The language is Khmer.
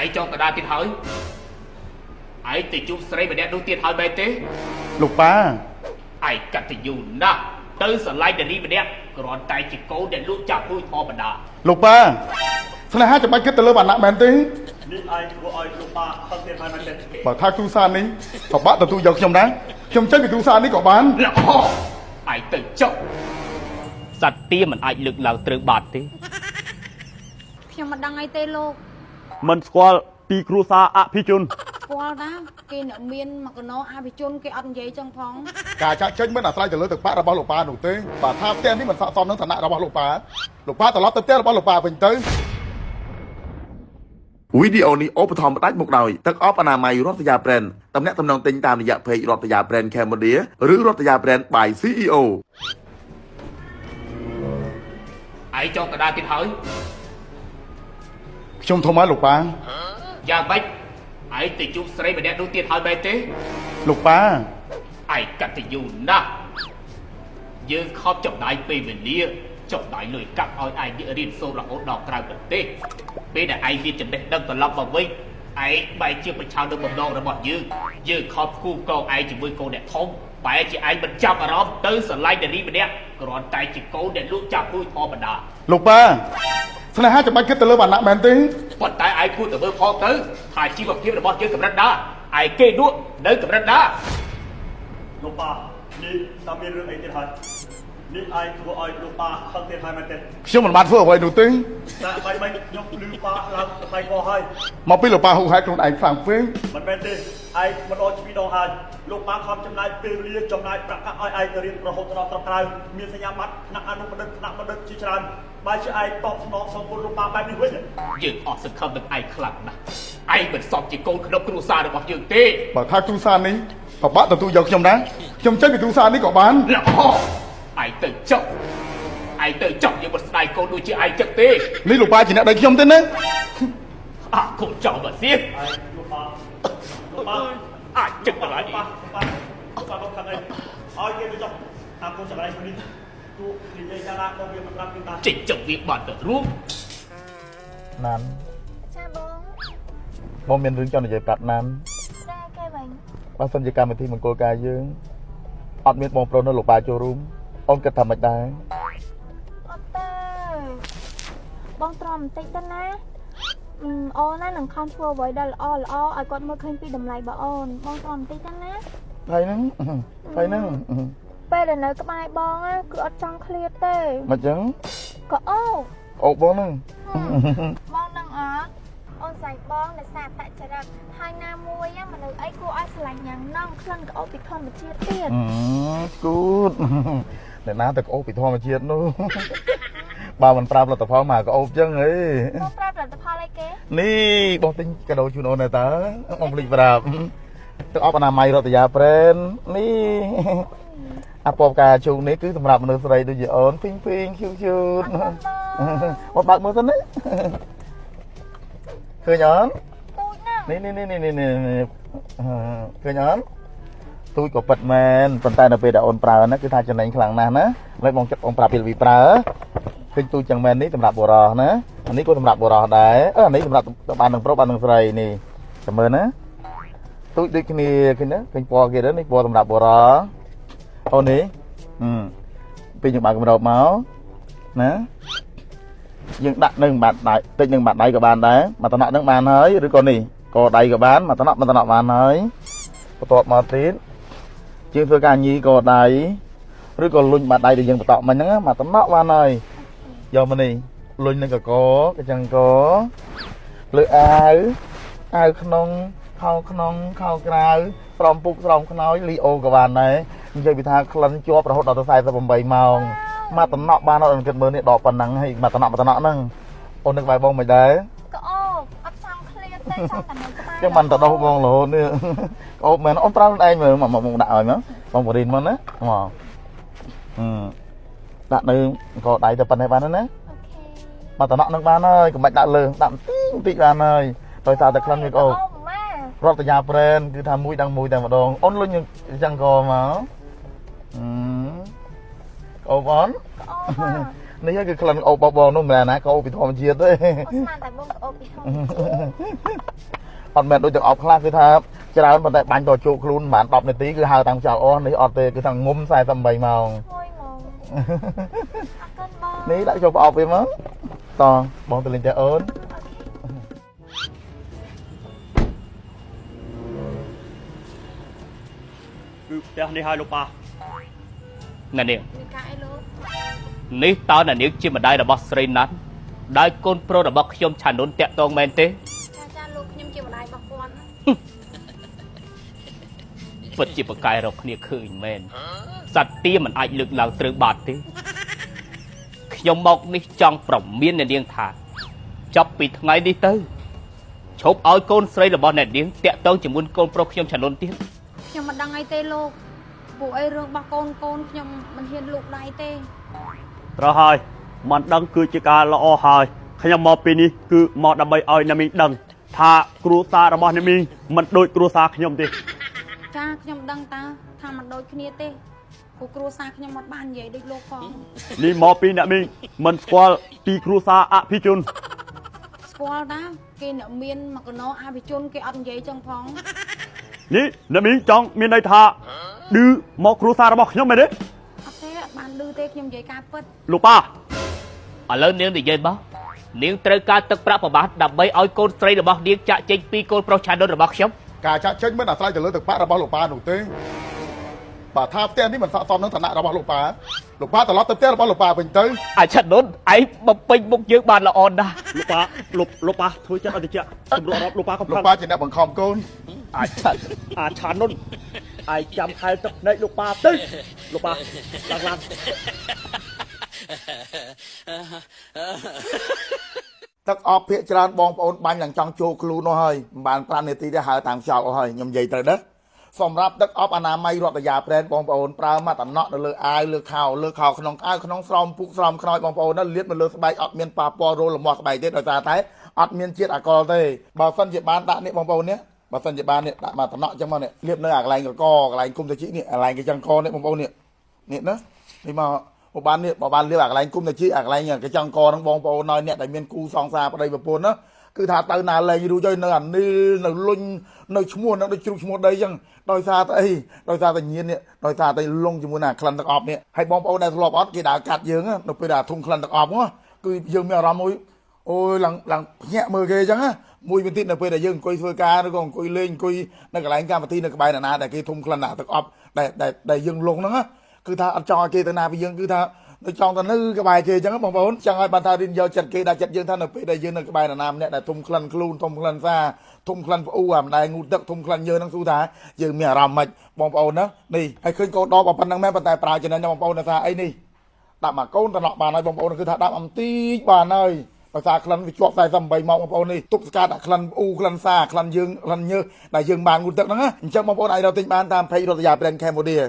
ai cho cả đa tiền hỏi ai thì chụp sấy mà đẹp đủ tiền hỏi bài tế លោកប៉ា ai cắt thì dù na tới giờ lại để đi mà đẹp còn tay chỉ cố để lúc chạm mũi thò bẩn đà លោកប៉ាស្នេហាចាំបាច់គិតទៅលើវណ្ណៈមែនទេ នេះឯងធ្វើឲ្យលោកប៉ាខឹងទៀតហើយមែនទេ បើថាគ្រូសានេះក៏បាក់ទទួលយកខ្ញុំដែរខ្ញុំចេញពីគ្រូសានេះក៏បាន ល្អaiទៅចុកសត្វទាមិនអាចលើកឡើងត្រូវបាត់ទេ ខ្ញុំមិនដឹងអីទេលោក មិនស្គាល់ពីគ្រួសារអភិជន ស្គាល់ណាគេអ្នកមានមកកណោអភិជនគេអត់និយាយចឹងផង ការចាក់ចេញមិនអាស្រ័យទៅលើទឹកបាក់របស់លោកប៉ានោះទេបើថាផ្ទះនេះមិនស័ក្តិសមនឹងឋានៈរបស់លោកប៉ាត្រឡប់ទៅផ្ទះរបស់លោកប៉ាវិញទៅ វីដេអូនេះឧបត្ថម្ភផ្ដាច់មកដោយទឹកអប់អនាម័យរដ្ឋយាប្រេនតំណាក់តំណងទិញតាមរយៈเพจរដ្ឋយាប្រេន Cambodia ឬរដ្ឋយាប្រេន by CEO ai cho cả đa tiền hỏi ខ្ញុំធំហើយលោកប៉ា យ៉ាងម៉េចឯងទៅជួបស្រីម្នាក់នោះទៀតហើយបែរទេ លោកប៉ា ឯងកាត់ទៅយូរណាស់យើងខំចំណាយពេលវេលាចំណាយលុយកាក់ឲ្យឯងរៀនសូត្ររហូតដល់ក្រៅប្រទេសពេលដែលឯងមានចំណេះដឹងត្រឡប់មកវិញឯងបែរជាប្រឆាំងនឹងបំណងរបស់យើងខំគូកងឯងជាមួយកូនអ្នកធំបែរជាឯងមិនចាប់អារម្មណ៍ទៅស្រឡាញ់នារីម្នាក់គ្រាន់តែជាកូនដែលលក់ចាប់មួយធម្មតា លោកប៉ាស្នេហាចាំបាច់គិតទៅលើវណ្ណៈមែនទេ ប៉ុន្តែឯងគួរតែមើលផងទៅថាជីវភាពរបស់យើងកម្រិតណាឯងគេលក់នៅកម្រិតណា លោកប៉ានេះតើមានរឿងអីទៀតហើយនេះឯងធ្វើឲ្យលោកប៉ាខឹងទៀតហើយមែនទេ ខ្ញុំមិនបានធ្វើអ្វីនោះទេ តែបាយខ្ញុំលឺប៉ាឡើងទៅដៃកហើយ មកពីលោកប៉ាហូហែកខ្លួនឯងខ្លាំងពេក មិនមែនទេឯងមិនអត់ពីដងហើយលោកប៉ាខំចំណាយពេលវេលាចំណាយប្រាក់កាក់ឲ្យឯងទៅរៀនរហូតដល់ត្រឹមត្រូវមានសញ្ញាបត្រថ្នាក់អនុបណ្ឌិតថ្នាក់បណ្ឌិតជាច្រើនបើជាឯងតបស្នងសងគុណលោកប៉ាបែបនេះវិញ យើងអត់សង្ឃឹមនឹងឯងខ្លាំងណាស់ឯងមិនសមជាកូនក្នុងគ្រួសាររបស់យើងទេ បើថាគ្រូសានេះក៏បាក់ទទួលយកខ្ញុំដែរខ្ញុំចេញពីគ្រូសានេះក៏បាន ល្អឯងទៅចុកយើងមិនស្ដាយកូនដូចជាឯងចឹកទេ នេះលោកប៉ាជាអ្នកដៃខ្ញុំទេណា អាកូនចោលមកទៀត លោកប៉ាលោកប៉ា អាចចឹកទៅហើយ ប៉ាលោកខាងឯងឲ្យគេទៅចុះតាមគុំសម្រាប់នេះទោះនិយាយថាណាក៏វាមិនប្រាប់គេដែរ ចេញចឹកវាបាត់ទៅរួម ណាន ចាបង បងមានរឿងចង់និយាយប្រាប់ណាន តែគេវិញ បើសិនជាកម្មវិធីមង្គលការយើងអត់មានបងប្រុសនៅលោកប៉ាចូលរួមអូនគិតថាមិនដែរ អត់ទេបងទ្រាំបន្តិចទៅណាអូនណានឹងខំធ្វើអ្វីដែលល្អឲ្យគាត់មើលឃើញពីតម្លៃរបស់អូនបងទ្រាំបន្តិចទៅណា ហើយហ្នឹង ពេលដែលនៅក្បែរបងគឺអត់ចង់ឃ្លាតទេ មិនចឹង ក៏អូ អូបងហ្នឹង បងនឹងអត់អូនស្លាញ់បងដោយសារតចរិតហើយណាមួយមនុស្សអីគួរឲ្យស្រឡាញ់យ៉ាងណងក្លិនក្អូបពីធម្មជាតិទៀត គូតអ្នកណាទៅក្អូបពីធម្មជាតិនោះ បើមិនប្រាប់លទ្ធផលមកក្អូបចឹងហី បងប្រាប់លទ្ធផលអីគេ នេះបងទិញកាដូជូនអូនដែរតើបងភ្លេចប្រាប់ទឹកអប់អនាម័យរដ្ឋយាប្រេននេះអាពណ៌ផ្កាជូននេះគឺសម្រាប់មនុស្សស្រីដូចជាអូនពីងឃ្យូតបងបើកមើលសិនណាឃើញអូន ទូចណាស់ នេះឃើញអូនទូចក៏ប៉ិតមែនប៉ុន្តែនៅពេលដែលអូនប្រើណាគឺថាចំណេញខ្លាំងណាស់ណាឡើយបងចិត្តបងប្រាប់ពីរបៀបប្រើឃើញទូចចឹងមែននេះសម្រាប់បុរសណាអានេះក៏សម្រាប់បុរសដែរអានេះសម្រាប់បាននឹងប្រុសបាននឹងស្រីនេះចាំមើលណាទូចដូចគ្នាឃើញណាឃើញពណ៌គេទៅនេះពណ៌សម្រាប់បុរសអូននេះពេលយើងបើកកម្របមកណាយើងដាក់នឹងបាត់ដៃតិចនឹងបាត់ដៃក៏បានដែរមកតំណក់នឹងបានហើយឬក៏នេះក៏ដៃក៏បានមកតំណក់បានហើយបន្ទាប់មកទៀតជាងធ្វើការញីក៏ដៃឬក៏លុញបាត់ដៃដែលយើងបន្តមិញហ្នឹងមកតំណក់បានហើយយកមកនេះលុញនឹងកកចឹងក៏លើអាវក្នុងខោក្នុងខោក្រៅស្រោមពុកស្រោមខ្នើយលីអូក៏បានដែរនិយាយពីថាក្លិនជាប់រហូតដល់ទៅ48ម៉ោងមកតំណក់បានអត់គិតមើលនេះដកប៉ុណ្ណឹងហើយមកតំណក់ហ្នឹងអូននឹកបែបបងមិនដែរ ក៏អូអត់ចង់ឃ្លាតទេចង់តែនៅក្បែរ ចឹងមិនទៅដោះបងរហូតនេះអូមែនអូនប្រើខ្លួនឯងមើលមកដាក់ឲ្យមកបងបរិនមកណាមកដាក់នៅកដៃទៅប៉ុណ្ណេះបានណា អូខេ មកតំណក់នឹងបានហើយកុំបាច់ដាក់លើដាក់បន្តិចបានហើយដោយសារតែក្លិនវាអូរដ្ឋយាប្រេនគឺថាមួយដឹងមួយតែម្ដងអូនលុញអញ្ចឹងក៏មកអូបង អូ នេះគឺក្លិនអូបបងនោះមិនមែនណាក៏អូពីធម្មជាតិទេ អូស្មានតែបងអូពីធម្មជាតិ អត់មែនដូចទាំងអស់ខ្លះគឺថាច្រើនប៉ុន្តែបាញ់តជោគខ្លួនប្រហែល10នាទីគឺហៅតាមចៅអស់នេះអត់ទេគឺថាងុំ48ម៉ោង មួយហ្មងអរគុណបង នេះដាក់ចូលប្រអប់វាមកតបងទៅលេងតែអូន គឺផ្ទះនេះហើយលោកប៉ា ណែនាង មានការអីលោក នេះតើណែនាងជាម្ដាយរបស់ស្រីណាត់ដែលកូនប្រុសរបស់ខ្ញុំឆានុនតាក់ទងមែនទេ ចាលោកខ្ញុំជាម្ដាយរបស់គាត់ណា ពិតជាប្រកែករកគ្នាឃើញមែនសត្វទាមិនអាចលើកឡើងត្រូវបាត់ទេខ្ញុំមកនេះចង់ប្រមានអ្នកនាងថាចាប់ពីថ្ងៃនេះទៅឈប់ឲ្យកូនស្រីរបស់អ្នកនាងតាក់ទងជាមួយកូនប្រុសខ្ញុំឆានុនទៀត ខ្ញុំមិនដឹងអីទេលោកពួកអីរឿងរបស់កូនខ្ញុំមិនហ៊ានលូកដៃទេ ត្រូវហើយមិនដឹងគឺជាការល្អហើយខ្ញុំមកពីនេះគឺមកដើម្បីឲ្យអ្នកមីងដឹងថាគ្រួសាររបស់អ្នកមីងមិនដូចគ្រួសារខ្ញុំទេ ចាខ្ញុំដឹងតាថាមិនដូចគ្នាទេពួកគ្រួសារខ្ញុំអត់បាននិយាយដូចលោកផង នេះមកពីអ្នកមីងមិនស្គាល់ពីគ្រួសារអភិជន ស្គាល់តាគេអ្នកមានមកកណោអភិជនគេអត់និយាយចឹងផង នេះអ្នកមីងចង់មានន័យថាឌឺមកគ្រួសាររបស់ខ្ញុំមែនទេ អត់ទេអត់បានឌឺទេខ្ញុំនិយាយការពិត លោកប៉ា ឥឡូវនាងនិយាយមកនាងត្រូវការទឹកប្រាក់ប្រមាណដើម្បីឲ្យកូនស្រីរបស់នាងចាក់ចេញពីកូនប្រុសឆានុនរបស់ខ្ញុំ ការចាក់ចេញមិនអាស្រ័យទៅលើទឹកប្រាក់របស់លោកប៉ានោះទេបើថាផ្ទះនេះមិនស័ក្តិសមនឹងឋានៈរបស់លោកប៉ាត្រឡប់ទៅផ្ទះរបស់លោកប៉ាវិញទៅ អាឆានុនឯងបំពេញមុខយើងបានល្អណាស់ លោកប៉ាធ្វើចិត្តអត់តិចទម្លាប់រាប់លោកប៉ាកំ លោក ផឹង ប៉ាជាអ្នកបង្ខំកូន អាឆានុនឯងចាំថែទឹកភ្នែកលោកប៉ាទៅលោកប៉ាឡើង ទឹកអប់ភាកច្រើនបងប្អូនបាញ់ឡើងចង់ចូលខ្លួននោះហើយមិនបាន5នាទីទេហៅតាមចោលអស់ហើយខ្ញុំនិយាយត្រូវដែរសម្រាប់ទឹកអប់អនាម័យរដ្ឋយាប្រែនបងប្អូនប្រើមកតំណក់នៅលើអាវលើខោក្នុងអាវក្នុងស្រោមពុកស្រោមខ្នើយបងប្អូនណាលាបនៅលើស្បែកអត់មានប៉ះពាល់រោលមាស់ស្បែកទេដោយសារតែអត់មានជាតិអាល់កុលទេបើសិនជាបានដាក់នេះបងប្អូននេះបើសិនជាបាននេះដាក់មកតំណក់អញ្ចឹងមកនេះលាបនៅអាកន្លែងកកន្លែងគុំតាជីនេះកន្លែងកញ្ចឹងកនេះបងប្អូននេះណានេះមកបាននេះបើបានលាបអាកន្លែងគុំតាជីអាកន្លែងកញ្ចឹងកហ្នឹងបងប្អូនហើយអ្នកដែលមានគូសង្សារប្តីប្រពន្ធណាគឺថាទៅណាលេងរួចហើយនៅអានីលនៅលុញនៅឈ្មោះនៅដូចជ្រុកឈ្មោះដីអញ្ចឹងដោយសារតែអីដោយសារតែញៀននេះដោយសារតែលងជាមួយនឹងក្លិនទឹកអប់នេះហើយបងប្អូនដែលធ្លាប់អត់គេដើរកាត់យើងនៅពេលដែលធុំក្លិនទឹកអប់ហ្នឹងគឺយើងមានអារម្មណ៍មួយអូយឡើងភ្ញាក់មើលគេអញ្ចឹងមួយបន្តិចនៅពេលដែលយើងអង្គុយធ្វើការឬក៏អង្គុយលេងអង្គុយនៅកន្លែងកម្មវិធីនៅក្បែរណាដែលគេធុំក្លិនទឹកអប់ដែលយើងលងហ្នឹងគឺថាអត់ចង់ឲ្យគេទៅណាពីយើងគឺថានៅចង់ទៅនៅក្បែរគេអញ្ចឹងបងប្អូនចង់ឲ្យបានថារៀនយកចិត្តគេដាក់ចិត្តយើងថានៅពេលដែលយើងនៅក្បែរណាម្នាក់ដែលធុំក្លិនខ្លួនធុំក្លិនសាធុំក្លិនផ្អ៊ូអាម្ដាយងូតទឹកធុំក្លិនយើងហ្នឹងគឺថាយើងមានអារម្មណ៍ម៉េចបងប្អូនណានេះហើយឃើញកោដបប៉ុណ្្នឹងមែនប៉ុន្តែប្រើចំណេញបងប្អូនថាអីនេះដាក់មកកូនតំណក់បានហើយបងប្អូនគឺថាដាក់អំទីបានហើយបើថាក្លិនវាជាប់48ម៉ោងបងប្អូននេះទុកស្កាត់ដាក់ក្លិនផ្អ៊ូក្លិនសាក្លិនយើងក្លិនញើសដែលយើងបានងូតទឹកហ្នឹងអញ្ចឹងបងប្អូនអាចរកទិញបានតាមเพจរដ្ឋយាប្រេន Cambodia